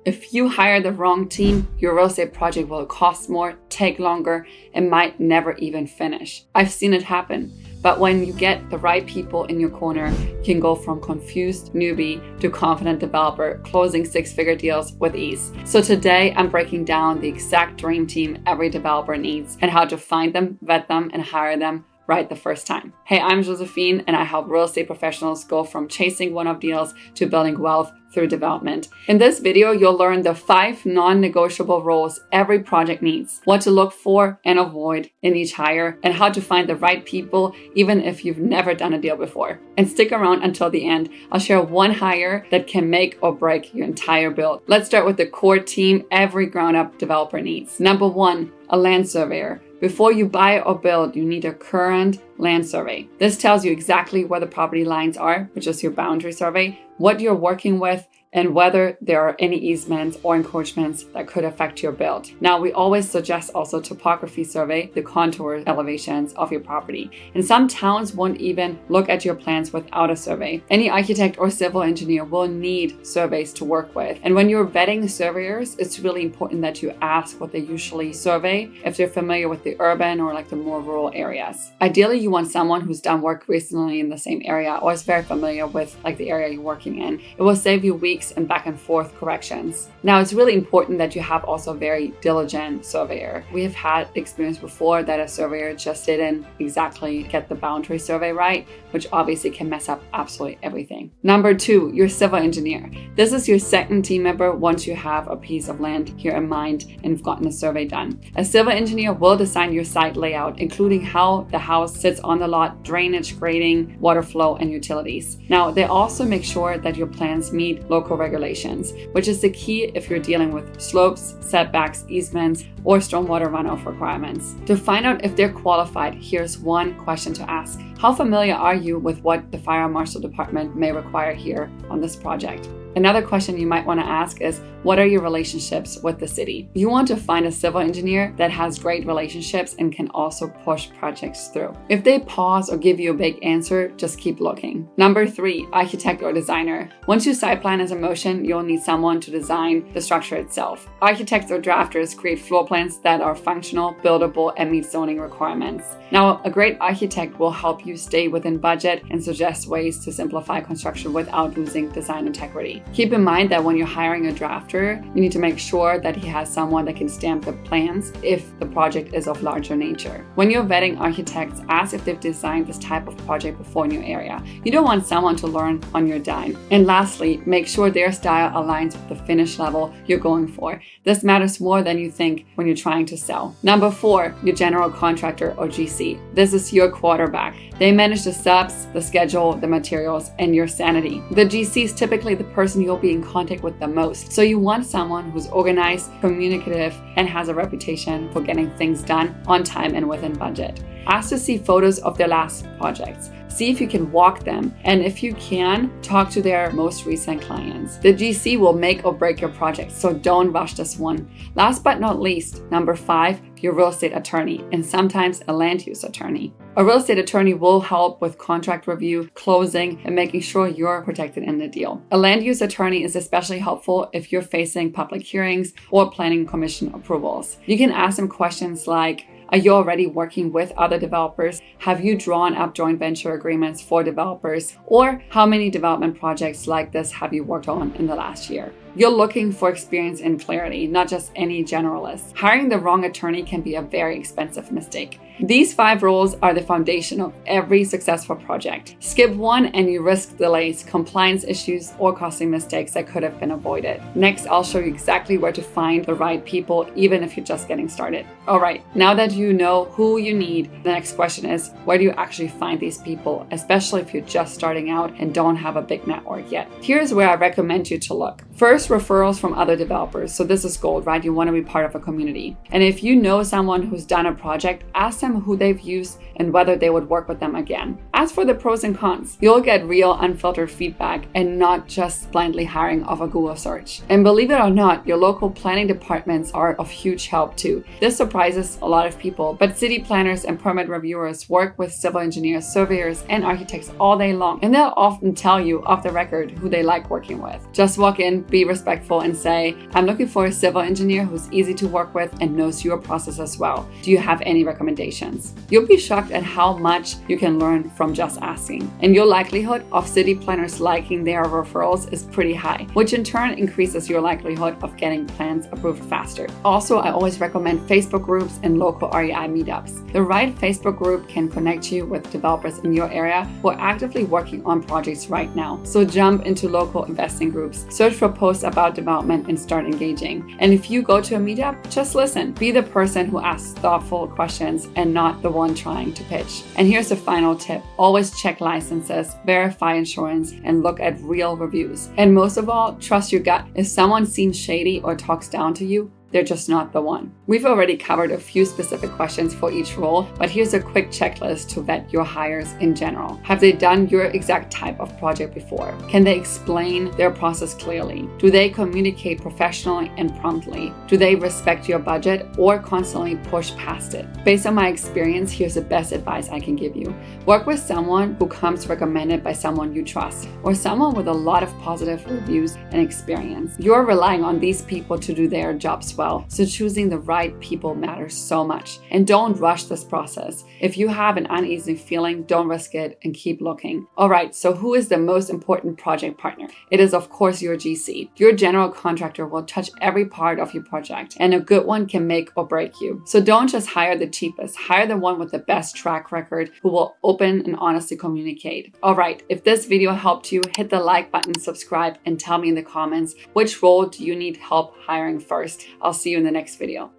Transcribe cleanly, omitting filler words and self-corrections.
If you hire the wrong team, your real estate project will cost more, take longer, and might never even finish. I've seen it happen. But when you get the right people in your corner, you can go from confused newbie to confident developer, closing six-figure deals with ease. So today I'm breaking down the exact dream team every developer needs and how to find them, vet them, and hire them right the first time. Hey, I'm Joséphine, and I help real estate professionals go from chasing one-off deals to building wealth through development. In this video, you'll learn the 5 non-negotiable roles every project needs, what to look for and avoid in each hire, and how to find the right people even if you've never done a deal before. And stick around until the end. I'll share one hire that can make or break your entire build. Let's start with the core team every ground-up developer needs. Number 1, a land surveyor. Before you buy or build, you need a current land survey. This tells you exactly where the property lines are, which is your boundary survey, what you're working with, and whether there are any easements or encroachments that could affect your build. Now, we always suggest also topography survey, the contour elevations of your property. And some towns won't even look at your plans without a survey. Any architect or civil engineer will need surveys to work with. And when you're vetting surveyors, it's really important that you ask what they usually survey, if they're familiar with the urban or like the more rural areas. Ideally, you want someone who's done work recently in the same area or is very familiar with like the area you're working in. It will save you weeks and back and forth corrections. Now, it's really important that you have also a very diligent surveyor. We have had experience before that a surveyor just didn't exactly get the boundary survey right, which obviously can mess up absolutely everything. Number 2, your civil engineer. This is your second team member once you have a piece of land here in mind and you've gotten a survey done. A civil engineer will design your site layout, including how the house sits on the lot, drainage, grading, water flow, and utilities. Now, they also make sure that your plans meet local regulations, which is the key if you're dealing with slopes, setbacks, easements, or stormwater runoff requirements. To find out if they're qualified, here's one question to ask. How familiar are you with what the fire marshal department may require here on this project? Another question you might want to ask is, what are your relationships with the city? You want to find a civil engineer that has great relationships and can also push projects through. If they pause or give you a big answer, just keep looking. Number 3, architect or designer. Once your site plan is in motion, you'll need someone to design the structure itself. Architects or drafters create floor plans that are functional, buildable, and meet zoning requirements. Now, a great architect will help you stay within budget and suggest ways to simplify construction without losing design integrity. Keep in mind that when you're hiring a drafter, you need to make sure that he has someone that can stamp the plans if the project is of larger nature. When you're vetting architects, ask if they've designed this type of project before in your area. You don't want someone to learn on your dime. And lastly, make sure their style aligns with the finish level you're going for. This matters more than you think when you're trying to sell. Number 4, your general contractor or GC. This is your quarterback. They manage the subs, the schedule, the materials, and your sanity. The GC is typically the person you'll be in contact with the most. So you want someone who's organized, communicative, and has a reputation for getting things done on time and within budget. Ask to see photos of their last projects. See if you can walk them, and if you can, talk to their most recent clients. The GC will make or break your project, so don't rush this one. Last but not least, number 5, your real estate attorney, and sometimes a land use attorney. A real estate attorney will help with contract review, closing, and making sure you're protected in the deal. A land use attorney is especially helpful if you're facing public hearings or planning commission approvals. You can ask them questions like, are you already working with other developers? Have you drawn up joint venture agreements for developers? Or how many development projects like this have you worked on in the last year? You're looking for experience and clarity, not just any generalist. Hiring the wrong attorney can be a very expensive mistake. These 5 roles are the foundation of every successful project. Skip one and you risk delays, compliance issues, or costly mistakes that could have been avoided. Next, I'll show you exactly where to find the right people, even if you're just getting started. All right, now that you know who you need, the next question is, where do you actually find these people, especially if you're just starting out and don't have a big network yet? Here's where I recommend you to look. First, referrals from other developers. So this is gold, right? You want to be part of a community. And if you know someone who's done a project, ask them who they've used and whether they would work with them again. As for the pros and cons, you'll get real unfiltered feedback and not just blindly hiring off a Google search. And believe it or not, your local planning departments are of huge help too. This surprises a lot of people, but city planners and permit reviewers work with civil engineers, surveyors, and architects all day long. And they'll often tell you off the record who they like working with. Just walk in, be respectful and say, I'm looking for a civil engineer who's easy to work with and knows your process as well. Do you have any recommendations? You'll be shocked at how much you can learn from just asking. And your likelihood of city planners liking their referrals is pretty high, which in turn increases your likelihood of getting plans approved faster. Also, I always recommend Facebook groups and local REI meetups. The right Facebook group can connect you with developers in your area who are actively working on projects right now. So jump into local investing groups, search for posts about development and start engaging. And if you go to a meetup, just listen. Be the person who asks thoughtful questions and not the one trying to pitch. And here's the final tip. Always check licenses, verify insurance, and look at real reviews. And most of all, trust your gut. If someone seems shady or talks down to you, they're just not the one. We've already covered a few specific questions for each role, but here's a quick checklist to vet your hires in general. Have they done your exact type of project before? Can they explain their process clearly? Do they communicate professionally and promptly? Do they respect your budget or constantly push past it? Based on my experience, here's the best advice I can give you. Work with someone who comes recommended by someone you trust, or someone with a lot of positive reviews and experience. You're relying on these people to do their jobs well. So choosing the right people matters so much. And don't rush this process. If you have an uneasy feeling, don't risk it and keep looking. All right, so who is the most important project partner? It is, of course, your GC. Your general contractor will touch every part of your project, and a good one can make or break you. So don't just hire the cheapest. Hire the one with the best track record who will open and honestly communicate. All right, if this video helped you, hit the like button, subscribe, and tell me in the comments which role do you need help hiring first. I'll see you in the next video.